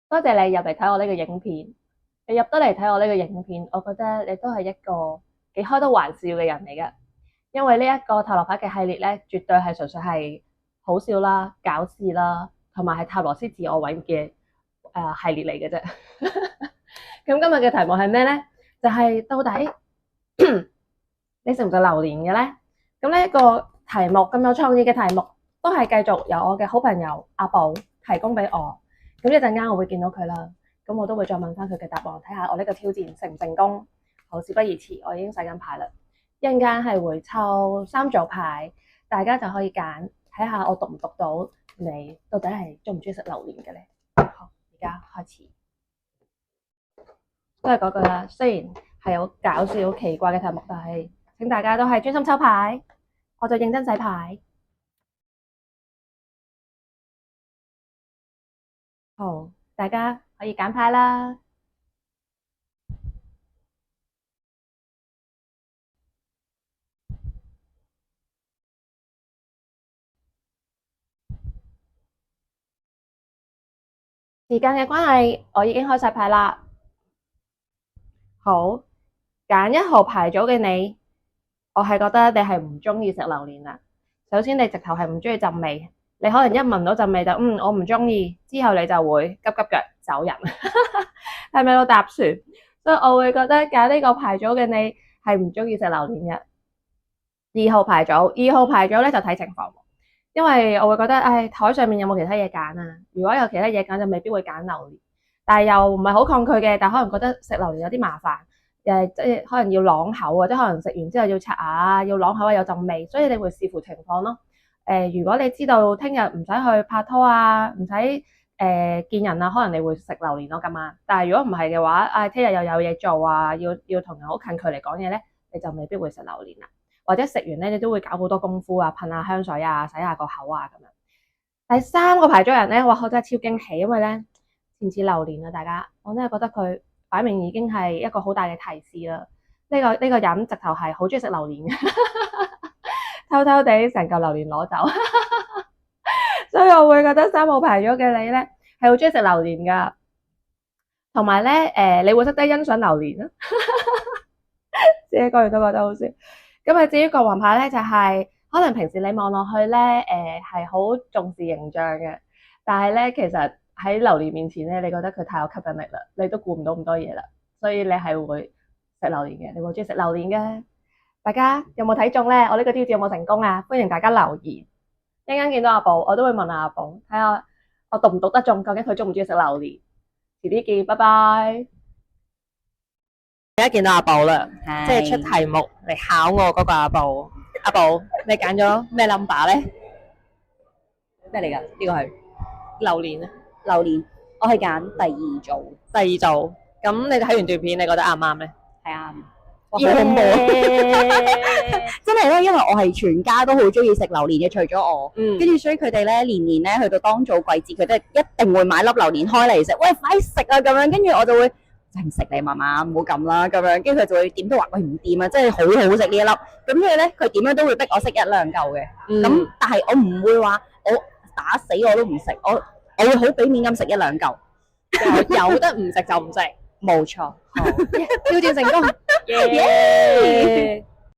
多謝你入嚟睇我呢個影片。你入得嚟睇我呢個影片，我覺得你都係一個幾開得玩笑嘅人嚟㗎。因為呢一個塔羅牌嘅系列咧，絕對係純粹係好笑啦、搞事啦，同埋係塔羅師自我毀滅嘅系列嚟嘅啫。咁今日嘅題目係咩咧？就係到底你食唔食榴蓮嘅咧？咁呢一個題目咁有創意嘅題目，都係繼續由我嘅好朋友阿寶提供俾我。咁一陣間我會見到佢啦，咁我都會再問翻佢嘅答案，睇下我呢個挑戰成唔成功。好，事不宜遲，我已經洗緊牌啦。一陣間係會抽3組牌，大家就可以揀睇下我讀唔讀到你到底係中唔中意食榴蓮嘅咧。好，而家開始，都係嗰句啦。雖然係有搞笑奇怪嘅題目，但係請大家都係專心抽牌，我就認真洗牌。好，大家可以揀牌啦。時間嘅關係，我已經開晒牌啦。好，揀1號牌組嘅你，我係覺得你係唔中意食榴蓮啦。首先，你直頭係唔中意陣味，你可能一聞到陣味就我唔中意，之後你就會急急腳走人，係咪到搭船？所以我會覺得揀呢個牌組嘅你係唔中意食榴蓮嘅。2號牌組，2號牌組咧就睇情況。因為我會覺得，台上面有冇其他嘢揀啊？如果有其他嘢揀，就未必會揀榴蓮。但係又唔係好抗拒嘅，但可能覺得食榴蓮有啲麻煩，即係可能要啷口啊，即係可能食完之後要刷牙啊，要啷口啊，有陣味，所以你會視乎情況咯。如果你知道聽日唔使去拍拖啊，唔使見人啊，可能你會食榴蓮咯今晚。但係如果唔係嘅話，聽日又有嘢做啊，要同人好近距離講嘢咧，你就未必會食榴蓮啦。或者食完咧，你都會搞好多功夫啊，噴下香水啊，洗下個口啊咁樣。第3個牌組人咧，哇，我真係超驚喜，因為咧似唔似榴蓮啊？大家，我真係覺得佢擺明已經係一個好大嘅提示啦。呢個人直頭係好中意食榴蓮嘅，偷偷地成嚿榴蓮攞走，所以我會覺得3號牌組嘅你咧係好中意食榴蓮噶，同埋咧你會識得欣賞榴蓮啊，自己講完都覺得好笑。咁啊，至於國王牌咧，就係可能平時你望落去咧，係好重視形象嘅，但係咧其實喺榴蓮面前咧，你覺得佢太有吸引力啦，你都顧唔到咁多嘢啦，所以你係會食榴蓮嘅，你會中意食榴蓮嘅。大家有冇睇中咧？我呢個挑戰有冇成功啊？歡迎大家留言。一陣間見到阿寶，我都會問阿寶，睇下我讀唔讀得中，究竟佢中唔中意食榴蓮。遲啲見，拜拜。而家見到阿寶啦，即係出題目嚟考我嗰個阿寶。阿寶，你揀咗咩 number 咧？咩嚟㗎？呢個係榴蓮啊，榴蓮，我係揀第2組。第2組。咁你睇完段片，你覺得啱唔啱咧？係啱。哇，好恐怖啊！真係咧，因為我係全家都好中意食榴蓮嘅，除咗我。跟住所以佢哋咧年年咧去到當造季節，佢都一定會買粒榴蓮開嚟食。喂，快啲食啊！咁樣，跟住我就會。真係唔食你媽媽，唔好咁啦咁樣，跟住佢就會點都話喂唔掂啊，真係好好食呢一粒。咁所以咧，佢點樣都會逼我食1-2嚿嘅。咁但係我唔會話我打死我都唔食，我會好俾面咁食1-2嚿。有得唔食就唔食，冇錯。挑戰成功。耶！